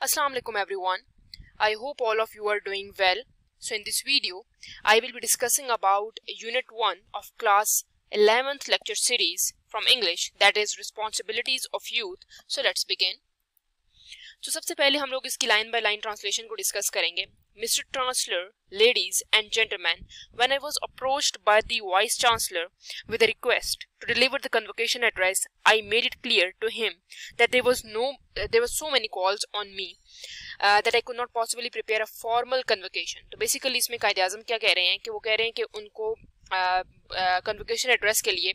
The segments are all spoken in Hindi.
Assalamu alaikum everyone. I hope all of you are doing well. So in this video, I will be discussing about Unit 1 of Class 11th lecture series from English, that is Responsibilities of Youth. So let's begin. तो सबसे पहले हम लोग इसकी लाइन बाय लाइन ट्रांसलेशन को डिस्कस करेंगे. Mr. Chancellor, ladies and gentlemen, when I was approached by the Vice Chancellor with a request to deliver the convocation address, I made it clear to him that there were so many calls on me that I could not possibly prepare a formal convocation. तो basically इसमें कायदे-आज़म क्या कह रहे हैं कि वो कह रहे हैं कि उनको कन्वोकेशन एड्रेस के लिए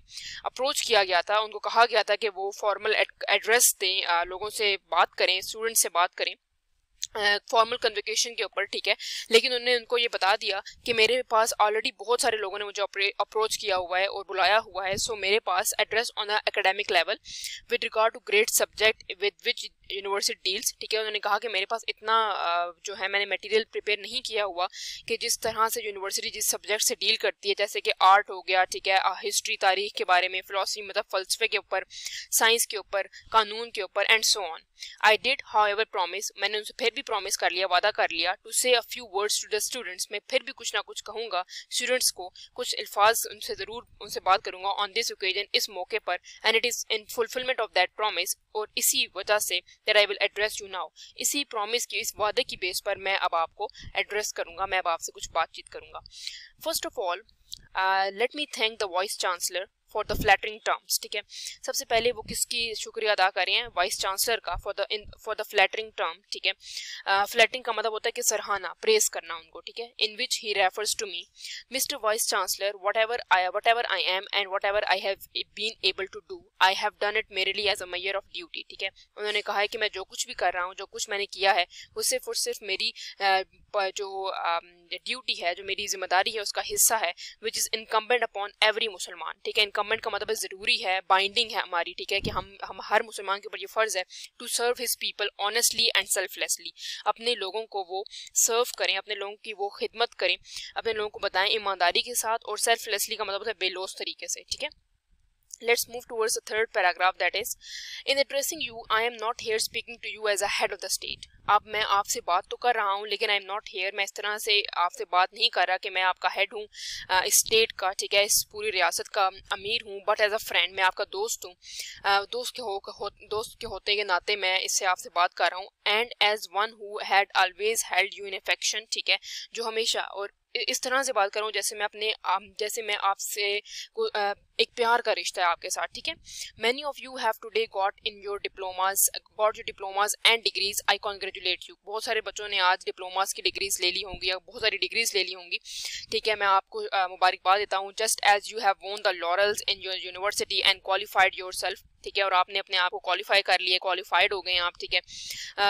अप्रोच किया गया था, उनको कहा गया था कि वो फॉर्मल एड्रेस दें, लोगों से बात करें, स्टूडेंट से बात करें फॉर्मल कन्वोकेशन के ऊपर, ठीक है. लेकिन उन्होंने उनको ये बता दिया कि मेरे पास ऑलरेडी बहुत सारे लोगों ने मुझे अप्रोच किया हुआ है और बुलाया हुआ है, सो मेरे पास address on a academic level with regard to great subject with which university deals, ठीक है. उन्होंने कहा कि मेरे पास इतना जो है मैंने मटेरियल प्रिपेयर नहीं किया हुआ कि जिस तरह से यूनिवर्सिटी जिस सब्जेक्ट से डील करती है, जैसे कि आर्ट हो गया, ठीक है, हिस्ट्री तारीख के बारे में, फिलोसफी मतलब फ़लसफ़े के ऊपर, साइंस के ऊपर, कानून के ऊपर and so on. I did however promise, मैंने उनसे फिर भी प्रॉमिस कर लिया, वादा कर लिया, to say a few words to the students, मैं फिर भी कुछ ना कुछ कहूँगा स्टूडेंट्स को, कुछ अल्फाज उनसे ज़रूर उनसे बात करूँगा ऑन दिस ओकेजन, इस मौके पर. And it is in fulfilment of that promise, और इसी वजह say that I will address you now, इसी प्रॉमिस की, इस वादे की बेस पर मैं अब आपको एड्रेस करूँगा, मैं अब आपसे कुछ बातचीत करूँगा. First of all let me thank the vice chancellor for the flattering terms, ठीक है. सबसे पहले वो किसकी शुक्रिया अदा कर रहे हैं? वाइस चांसलर का, फॉर द फ्लैटरिंग टर्म, ठीक है. फ्लैटरिंग का मतलब होता है कि सराहना, प्रेज करना उनको, ठीक है. In which he refers to me, mister vice chancellor, whatever I am and whatever I have been able to do, I have done it merely as a mayor of duty, ठीक है. उन्होंने कहा है कि मैं जो कुछ भी कर रहा हूँ, जो कुछ मैंने किया है, वो सिर्फ और सिर्फ मेरी जो ड्यूटी है, जो मेरी जिम्मेदारी है, उसका हिस्सा है, which is incumbent upon every मुसलमान, ठीक है. इनकम्बेंट का मतलब ज़रूरी है, बाइंडिंग है हमारी, ठीक है, कि हम हर मुसलमान के ऊपर ये फ़र्ज़ है to serve his people honestly and selflessly, अपने लोगों को वो सर्व करें, अपने लोगों की वो खिदमत करें, अपने लोगों को बताएं ईमानदारी के साथ, और सेल्फलेसली का मतलब है बेलोस तरीके से, ठीक है. Let's move towards the third paragraph, that is, in addressing you, I am not here speaking to you as a head of the state. अब मैं आपसे बात तो कर रहा हूँ, लेकिन आई एम नॉट हेयर, मैं इस तरह से आपसे बात नहीं कर रहा कि मैं आपका हेड हूँ इस स्टेट का, ठीक है, इस पूरी रियासत का अमीर हूँ, बट एज अ फ्रेंड मैं आपका दोस्त हूँ, दोस्त के होते के नाते मैं इससे आपसे बात कर रहा हूँ. And as one who had always held you in affection, ठीक है, जो हमेशा और इस तरह से बात करूँ जैसे मैं आपसे एक प्यार का रिश्ता है आपके साथ, ठीक है. Many of you have today got your diplomas and degrees, I congratulate you. बहुत सारे बच्चों ने आज डिप्लोमास की डिग्रीज ले ली होंगी या बहुत सारी डिग्रीज ले ली होंगी, ठीक है, मैं आपको मुबारकबाद देता हूँ. Just as you have won the laurels in your university and qualified yourself, ठीक है, और आपने अपने आप को क्वालिफाई कर लिया, क्वालिफाइड हो गए हैं आप, ठीक है.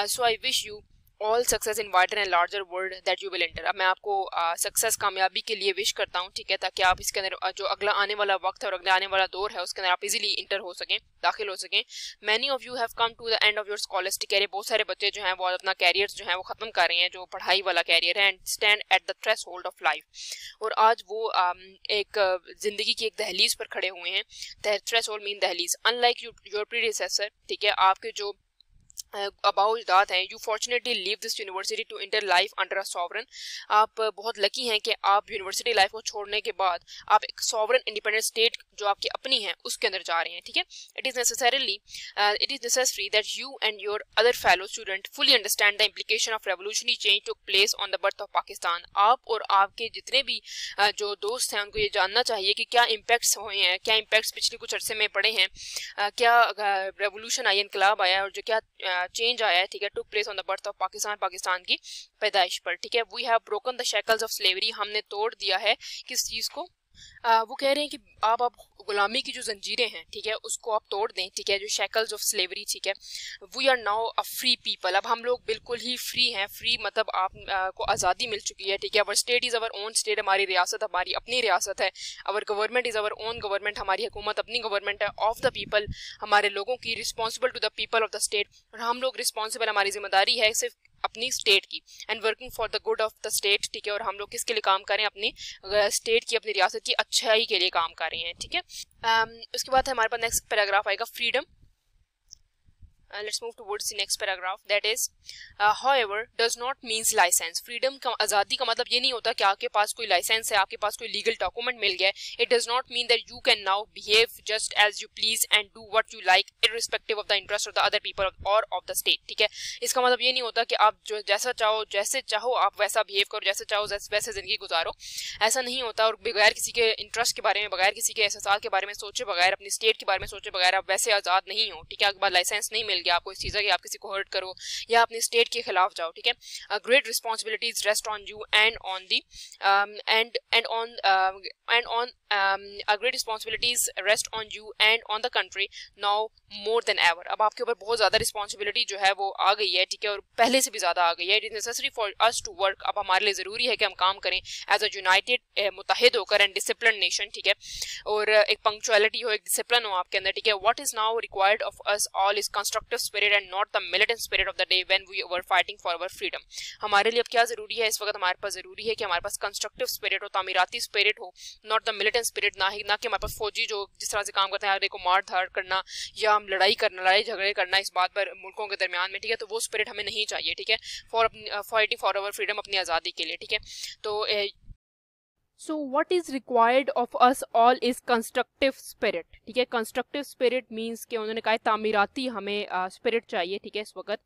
So I wish you all success in wider and larger world that you will enter. अब मैं आपको सक्सेस, कामयाबी के लिए विश करता हूँ, ठीक है, ताकि आप इसके अंदर जो अगला आने वाला वक्त है और अगला आने वाला दौर है उसके अंदर आप इजीली इंटर हो सकें, दाखिल हो सकें. Many of you have come to the end of your scholastic career, बहुत सारे बच्चे जो हैं वो अपना कैरियर जो है वो ख़त्म कर रहे हैं, जो पढ़ाई वाला कैरियर है, and stand at the threshold of life, और आज वो एक ज़िंदगी की एक दहलीज पर खड़े हुए हैं. थ्रेश होल्ड मीन दहलीज. अनलाइक योर प्रीडिसेसर, ठीक है, आपके जो अबाउजात हैं, you fortunately leave this university to enter life under a sovereign, आप बहुत लकी हैं कि आप यूनिवर्सिटी लाइफ को छोड़ने के बाद आप एक सॉवरन इंडिपेंडेंट स्टेट जो आपकी अपनी है उसके अंदर जा रहे हैं, ठीक है. It is necessary that you and your other fellow student fully understand the implication of revolutionary change took place on the birth of Pakistan. आप और आपके जितने भी जो दोस्त हैं उनको ये जानना चाहिए कि क्या इम्पैक्ट्स हुए हैं, क्या इम्पैक्ट्स पिछले कुछ अरसे में पड़े हैं, क्या रेवोल्यूशन आई, इनकलाब आया, और जो क्या चेंज आया है, ठीक है, took place on the birth of Pakistan, Pakistan की पैदाइश पर, ठीक है. We have broken the shackles of slavery, हमने तोड़ दिया है किस चीज़ को? वो कह रहे हैं कि आप गुलामी की जो जंजीरें हैं, ठीक है, उसको आप तोड़ दें, ठीक है, जो शैकल्स ऑफ स्लेवरी, ठीक है. We are now a free people, अब हम लोग बिल्कुल ही फ्री हैं. फ्री मतलब आप को आज़ादी मिल चुकी है, ठीक है. अवर state is our own state, हमारी रियासत हमारी अपनी रियासत है. अवर government is our own government, हमारी हुकूमत अपनी गवर्नमेंट है. ऑफ द पीपल, हमारे लोगों की, responsible to the people of the state, और हम लोग रिस्पॉन्सिबल, हमारी जिम्मेदारी है सिर्फ अपनी स्टेट की, and working for the good of the state, ठीक है, और हम लोग किसके लिए काम करें? अपनी स्टेट की, अपनी रियासत की अच्छाई के लिए काम कर रहे हैं, ठीक है. उसके बाद हमारे पास नेक्स्ट पैराग्राफ आएगा freedom. let's move towards the next paragraph, that is however does not means license. freedom का, आज़ादी का मतलब ये नहीं होता कि आपके पास कोई लाइसेंस है, आपके पास कोई लीगल डॉक्यूमेंट मिल गया. it does not mean that you can now behave just as you please and do what you like irrespective of the interest of the other people or of the state. ठीक है, इसका मतलब ये नहीं होता कि आप जो जैसा चाहो जैसे चाहो आप वैसा बिहेव करो, जैसे चाहो वैसे जिंदगी गुजारो. ऐसा नहीं होता. और बगैर किसी के इंटरेस्ट के बारे में, बगैर किसी के एहसास के बारे में सोचे बगैर, अपनी स्टेट के बारे में सोचे बगैर आप वैसे आज़ाद नहीं हो. ठीक है, आपके पास लाइसेंस नहीं मिल गया आपको इस चीज़ का कि आप किसी को हर्ट करो या अपनी स्टेट के खिलाफ जाओ. ठीक है, great responsibilities rest on you and on the great responsibilities rest on you and on the country now more than ever. अब आपके ऊपर बहुत ज़्यादा रिस्पॉन्सिबिलिटी जो है वो आ गई है. ठीक है, और पहले से भी ज़्यादा आ गई है. It is necessary for us to work. अब हमारे लिए ज़रूरी है कि हम काम करें एज अ यूनाइटेड, मुत्तहिद होकर एंड डिसिप्लिन नेशन. ठीक है, और एक पंक्चुअलिटी हो, एक डिसिप्लिन हो आपके अंदर. ठीक है, what is now required of us all is constructive spirit and not the militant spirit of the day when we were fighting for our freedom. हमारे लिए अब क्या ज़रूरी है इस वक्त? हमारे पास ज़रूरी है कि हमारे पास कंस्ट्रक्टिव स्पिरिट हो, तामीराती स्पिरिट हो, नॉट द मिलिटेंट स्पिरिट. ना कि हमारे पास फौजी जो जिस तरह से काम करते हैं, हर एक को मार धाड़ करना या हम लड़ाई झगड़े करना इस बात पर मुल्कों के दरमियान में. ठीक है, तो वो स्पिरिट हमें नहीं चाहिए. ठीक है, फाइटिंग फॉर अवर फ्रीडम, अपनी आज़ादी के लिए. ठीक है, तो so what is required of us all is constructive spirit. ठीक है, कंस्ट्रक्टिव स्पिरिट मीन्स कि उन्होंने कहा तामीराती हमें स्पिरिट चाहिए. ठीक है, इस वक्त.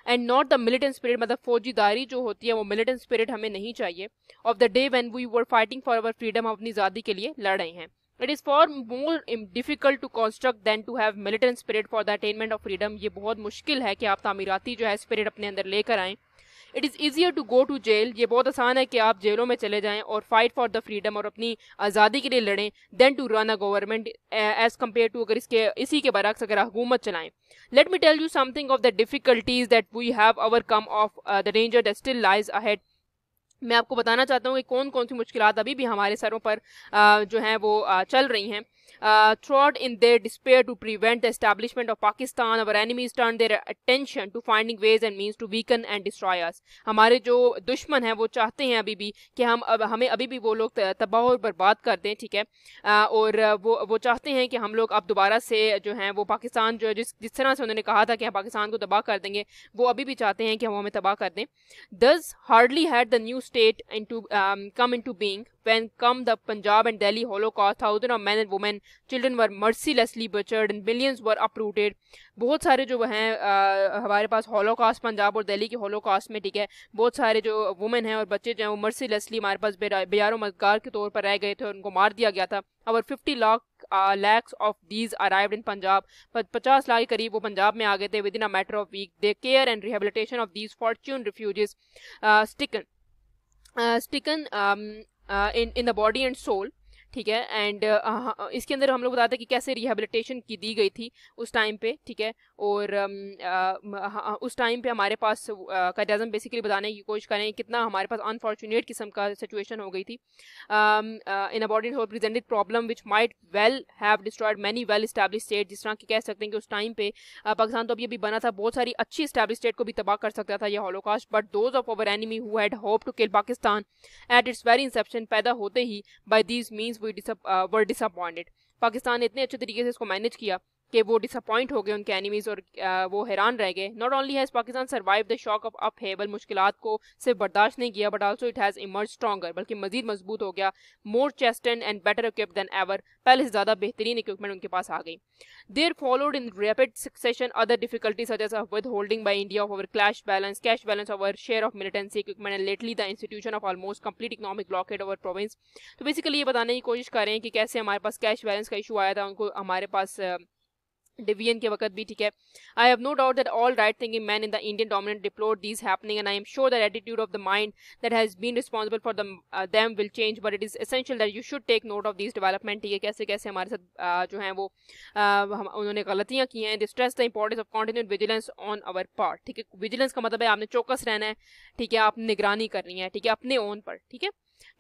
And not the militant spirit, मतलब फौजीदारी जो होती है वो मिलिटेंट स्पिरिट हमें नहीं चाहिए. Of the day when we were fighting for our freedom, हम अपनी आज़ादी के लिए लड़ रहे हैं. It is far more difficult to construct than to have militant spirit for the attainment of freedom. ये बहुत मुश्किल है कि आप तामीराती जो है स्पिरिट अपने अंदर लेकर आएँ. It is easier to go to jail. ये बहुत आसान है कि आप जेलों में चले जाएं और fight for the freedom और अपनी आज़ादी के लिए लड़ें than to run a government as compared to अगर इसी के बरक्स अगर हुकूमत चलाएं. Let me tell you something of the difficulties that we have overcome of the danger that still lies ahead. मैं आपको बताना चाहता हूँ कि कौन कौन सी मुश्किलात अभी भी हमारे सरों पर जो हैं वो चल रही हैं. Throughout in their despair to prevent the establishment of Pakistan, our enemies turned their attention to finding ways and means to weaken and destroy us. हमारे जो दुश्मन हैं वो चाहते हैं अभी भी कि हमें अभी भी वो लोग तबाह और बर्बाद कर दें. ठीक है, और वो चाहते हैं कि हम लोग अब दोबारा से जो हैं वो पाकिस्तान जो जिस तरह से उन्होंने कहा था कि हम पाकिस्तान को तबाह कर देंगे, वो अभी भी चाहते हैं कि हम हमें तबाह कर दें. Thus hardly had the new state come into being when come the Punjab and Delhi Holocaust. Thousands of men and women, children were mercilessly butchered and millions were uprooted. बहुत सारे जो हैं हमारे पास हॉलोकास्ट पंजाब और दिल्ली के हॉलोकास्ट में. ठीक है, बहुत सारे जो वुमेन हैं और बच्चे जो हैं वो मर्सीलेसली हमारे पास बेयारो मददगार के तौर पर रह गए थे और उनको मार दिया गया था. और 50 lakhs of these arrived in Punjab. 50 lakh के करीब वो पंजाब में आ गए थे within a matter of week. The care and rehabilitation of these fortune refugees stricken in the body and soul. ठीक है, एंड इसके अंदर हम लोग बताते हैं कि कैसे रिहेबिलिटेशन की दी गई थी उस टाइम पे. ठीक है, और उस टाइम पे हमारे पास कैटेज़म बेसिकली बताने की कोशिश करें कितना हमारे पास अनफॉर्चुनेट किस्म का सिचुएशन हो गई थी. In a body and soul presented problem which might well have destroyed many well establish state. जिस तरह की कह सकते हैं कि उस टाइम पे पाकिस्तान तो अभी बना था, बहुत सारी अच्छी इस्टेब्लिश स्टेट को भी तबाह कर सकता था ये holocaust. But those of our enemy who had hope to kill Pakistan at its very inception, पैदा होते ही by these means were disappointed. Pakistan ने इतने अच्छे तरीके से इसको मैनेज किया कि वो डिसअपॉइंट हो गए उनके एनिमीज और वो हैरान रह गए. Not only has Pakistan survive the shock of upheaval, मुश्किलात को सिर्फ बर्दाश्त नहीं किया, but also it has emerge stronger, बल्कि मजीद मजबूत हो गया. More chastened and better equipped than ever, पहले से ज़्यादा बेहतरीन इक्विपमेंट उनके पास आ गई. There followed in rapid succession other difficulties such as withholding by India of our cash balance of our share of militancy equipment and lately the institution of almost complete economic blockade over province. तो बेसिकली ये बताने की कोशिश कर रहे हैं कि कैसे हमारे पास कैश बैलेंस का इशू आया था, उनको हमारे पास डिवीजन के वक्त भी. ठीक है, I have no doubt that all right thinking man in the Indian dominant deplore these happening and I am sure that attitude of the mind that has been responsible for them will change, but it is essential that you should take note of these development. ठीक है, कैसे कैसे हमारे साथ जो हैं वो उन्होंने गलतियाँ की हैं. Stress the importance of continued vigilance on our part. ठीक है, विजिलेंस का मतलब है आपने चौकस रहना है. ठीक है, आप निगरानी करनी है. ठीक है, अपने ओन पर. ठीक है,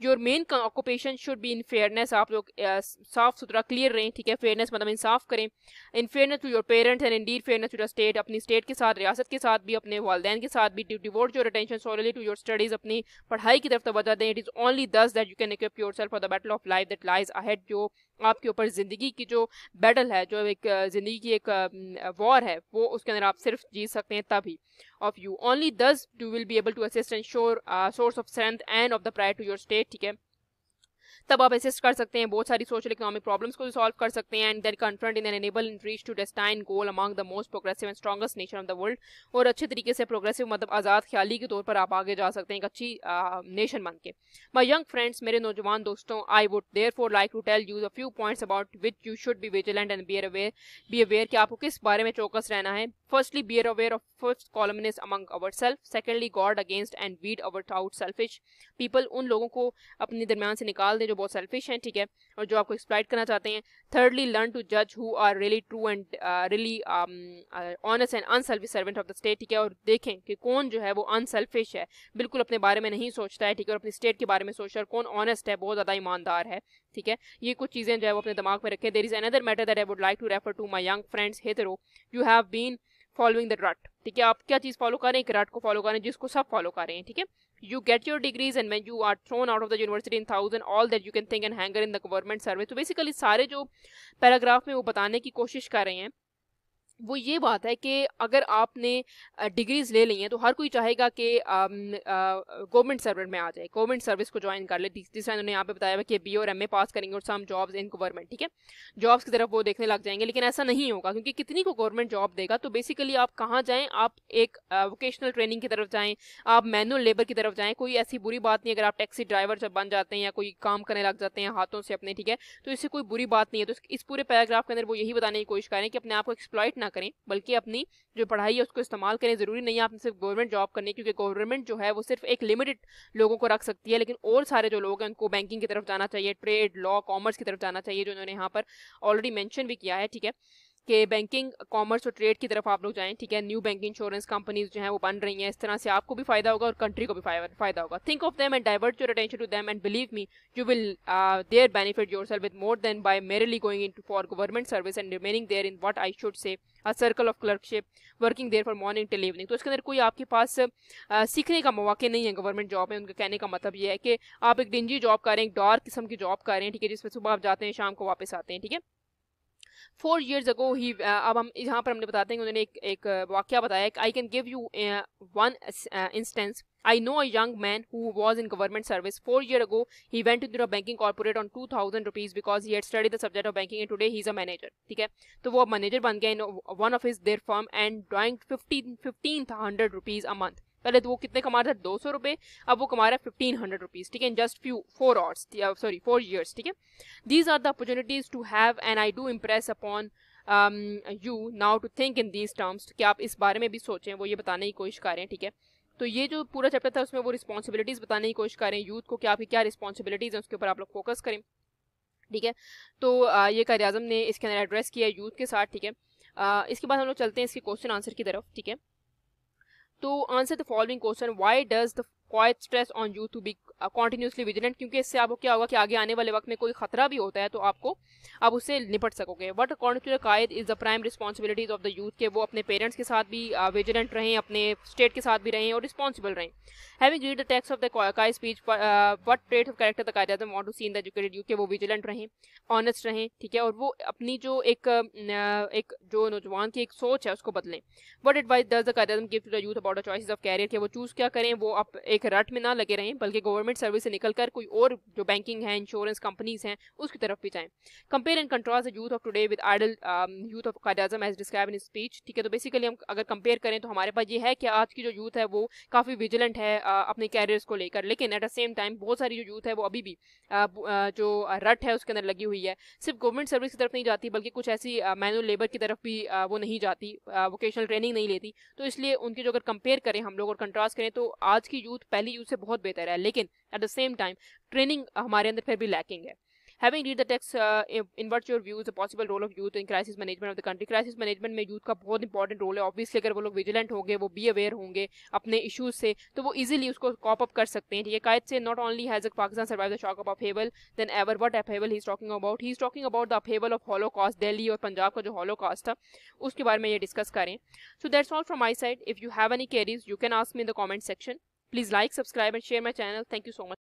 your main occupation should be in fairness, आप लोग साफ सुथरा क्लियर रहें. ठीक है, फेयरनेस मतलब इंसाफ करें. In fairness to your parents and indeed fairness to your state, अपनी स्टेट के साथ, रियासत के साथ भी, अपने वालदैन के साथ भी. To devote your attention solely to your studies, अपनी पढ़ाई की तरफ तवज्जो दें. It is only thus that you can equip yourself for the battle of life that lies ahead, जो आपके ऊपर ज़िंदगी की जो बैटल है, जो एक ज़िंदगी की एक वॉर है, वो उसके अंदर आप सिर्फ जीत सकते हैं तभी। Of you only thus you will be able to assist and sure source of strength and of the pride to your state, ठीक है। तब आप असिस्ट कर सकते हैं, बहुत सारी सोशल इकोनॉमिक प्रॉब्लम्स को सॉल्व कर सकते हैं, and then confront in an enable in reach to destine goal among the most progressive and strongest nation of the world. और अच्छे तरीके से प्रोग्रेसिव मतलब आज़ाद ख्याली के तौर पर आप आगे जा सकते हैं एक अच्छी नेशन बन के। माई यंग फ्रेंड्स, मेरे नौजवान दोस्तों, I would therefore like to tell you the few points about which you should be vigilant and be aware कि आपको किस बारे में चौकस रहना है। Firstly, be aware of first column is among our self. Secondly, guard against and weed our out selfish people. उन लोगों को अपने दरमियान से निकाल दें जो बहुत सेल्फिश हैं, ठीक है, और जो आपको एक्सप्लॉइट करना चाहते हैं। थर्डली, लर्न टू जज who are really true and really honest and unselfish servant of the state, ठीक है, और देखें कि कौन जो है वो अनसेल्फिश है, बिल्कुल अपने बारे में नहीं सोचता है, ठीक है, और अपनी स्टेट के बारे में सोचता है, और कौन ऑनेस्ट है, बहुत ज़्यादा ईमानदार है, ठीक है। ये कुछ चीज़ें जो है वो अपने दिमाग में रखें। There is another matter that I would like to refer to my young friends hitherto. You have been following the rut, ठीक है, आप क्या चीज़ फॉलो कर रहे हैं, एक रट को फॉलो कर रहे हैं जिसको सब फॉलो कर रहे हैं, ठीक है। You get your degrees and when you are thrown out of the university in 1000 all that you can think and hanger in the government service। तो बेसिकली सारे जो पैराग्राफ में वो बताने की कोशिश कर रहे हैं वो ये बात है कि अगर आपने डिग्रीज़ ले ली हैं तो हर कोई चाहेगा कि गवर्नमेंट सर्वेंट में आ जाए, गवर्नमेंट सर्विस को ज्वाइन कर ले। जिससे उन्होंने यहाँ पे बताया हुआ कि बी और एमए पास करेंगे और सम जॉब्स इन गवर्नमेंट, ठीक है, जॉब्स की तरफ वो देखने लग जाएंगे। लेकिन ऐसा नहीं होगा, क्योंकि कितनी को गवर्नमेंट जॉब देगा। तो बेसिकली आप कहाँ जाएँ, आप एक वोकेशनल ट्रेनिंग की तरफ जाएँ, आप मैनुअल लेबर की तरफ जाएँ। कोई ऐसी बुरी बात नहीं अगर आप टैक्सी ड्राइवर जब बन जाते हैं या कोई काम करने लग जाते हैं हाथों से अपने, ठीक है, तो इससे कोई बुरी बात नहीं है। तो इस पूरे पैराग्राफ के अंदर वो यही बताने की कोशिश करें कि अपने आप को एक्सप्लॉइट ना करें, बल्कि अपनी जो पढ़ाई है उसको इस्तेमाल करें। ज़रूरी नहीं है आपने सिर्फ गवर्नमेंट जॉब करनी, क्योंकि गवर्नमेंट जो है वो सिर्फ एक लिमिटेड लोगों को रख सकती है, लेकिन और सारे जो लोग हैं उनको बैंकिंग की तरफ जाना चाहिए, ट्रेड, लॉ, कॉमर्स की तरफ जाना चाहिए, जो उन्होंने यहाँ पर ऑलरेडी मेंशन भी किया है, ठीक है, कि बैंकिंग, कॉमर्स और ट्रेड की तरफ आप लोग जाएं, ठीक है। न्यू बैंक इंश्योरेंस कंपनीज जो हैं वो बन रही हैं, इस तरह से आपको भी फायदा होगा और कंट्री को भी फायदा होगा। Think of them and divert your attention to them and believe me you will there benefit yourself with more than by merely going into for government service and remaining there in what I should say a circle of clerkship working there for morning till evening. तो इसके अंदर कोई आपके पास सीखने का मौका नहीं है गवर्नमेंट जॉब में। उनका कहने का मतलब ये है कि आप एक डिंजी जॉब कर रहे हैं, एक डार्क किस्म की जॉब कर रहे हैं, ठीक है, जिसमें सुबह आप जाते हैं शाम को वापस आते हैं, ठीक है। 4 years ago ही अब हम यहाँ पर हमने बताते हैं कि उन्होंने एक वाक्या बताया। I can give you one instance. I know a young man who was in government service. 4 years ago, he went into a banking corporate on 2,000 rupees because he had studied the subject of banking and today he is a manager. ठीक है, तो वो अब मैनेजर बन गया in one of their firm and drawing 1,500 rupees a month. पहले तो वो कितने कमा रहा था, 200 रुपये, अब वो कमा रहा है 1,500 रुपीज़, ठीक है, इन जस्ट 4 years, ठीक है। These are the opportunities to have and I do impress upon you now to think in these terms, कि आप इस बारे में भी सोचें, वो ये बताने की कोशिश कर रहे हैं, ठीक है। तो ये जो पूरा चैप्टर था उसमें वो रिस्पॉन्सिबिलिटीज़ बताने की कोशिश कर रहे हैं यूथ को, कि आपकी क्या रिस्पॉन्सिबिलिटीज़ हैं उसके ऊपर आप लोग फोकस करें, ठीक है। तो ये कायद-ए-आज़म ने इसके अंदर एड्रेस किया है यूथ के साथ, ठीक है। इसके बाद हम लोग चलते हैं इसके क्वेश्चन आंसर की तरफ, ठीक है। तो answer the following question, why does the Quaid stress on you to be continuously vigilant, क्योंकि इससे आपको क्या होगा कि आगे आने वाले वक्त में कोई खतरा भी होता है तो आप उससे निपट सकोगे। What according to the Quaid is the prime responsibilities of the youth, के वो अपने पेरेंट्स के साथ भी विजिलेंट रहें, अपने स्टेट के साथ भी रहें और रिस्पॉन्सिबल रहें। Having read the text of the Quaid speech, what trait of character the Quaid-e-Azam want to see in the educated youth, के वो विजिलेंट रहें, ऑनेस्ट रहें, ठीक है, और वो अपनी जो एक जो नौजवान की एक सोच है उसको बदलें। What advice does the Quaid-e-Azam give to the youth about the choices of career, के वो चूज़ क्या करें, वो अब एक रट में ना लगे रहें, बल्कि गवर्नमेंट सर्विस से निकलकर कोई और जो बैंकिंग है, इंश्योरेंस कंपनीज हैं, उसकी तरफ भी जाएं। Compare and contrast the youth of today with ideal youth of Quaid-e-Azam as describe in speech, ठीक है। तो बेसिकली हम अगर कंपेयर करें तो हमारे पास ये है कि आज की जो यूथ है वो काफ़ी विजिलेंट है अपने कैरियर्स को लेकर, लेकिन एट द सेम टाइम बहुत सारी जो यूथ है वो अभी भी जो रट है उसके अंदर लगी हुई है, सिर्फ गवर्नमेंट सर्विस की तरफ नहीं जाती बल्कि कुछ ऐसी मैनुअल लेबर की तरफ भी वो नहीं जाती, वोकेशनल ट्रेनिंग नहीं लेती। तो इसलिए उनकी जो अगर कंपेयर करें हम लोग और कंट्रास्ट करें तो आज की यूथ पहली यूथ से बहुत बेहतर है, लेकिन at the same time training हमारे अंदर फिर भी लैकिंग है। Having read the text, in what's your views the possible role of youth in crisis management of the country? Crisis management में यूथ का बहुत इंपॉर्टेंट रोल है। ऑब्वियसली अगर वो लोग विजिलेंट होंगे, वो बी अवेयर होंगे अपने इश्यूज से, तो वो इजीली उसको कॉप अप कर सकते हैं, ठीक है। कायद से not only has Pakistan survive the shock of upheaval than ever, what upheaval he is talking about, he is talking about the upheaval of holocaust, Delhi और पंजाब का जो हॉलोकॉस्ट था उसके बारे में ये डिस्कस करें। So that's all from my side. If you have any queries you can ask me in the comment section. Please like, subscribe and share my channel. Thank you so much.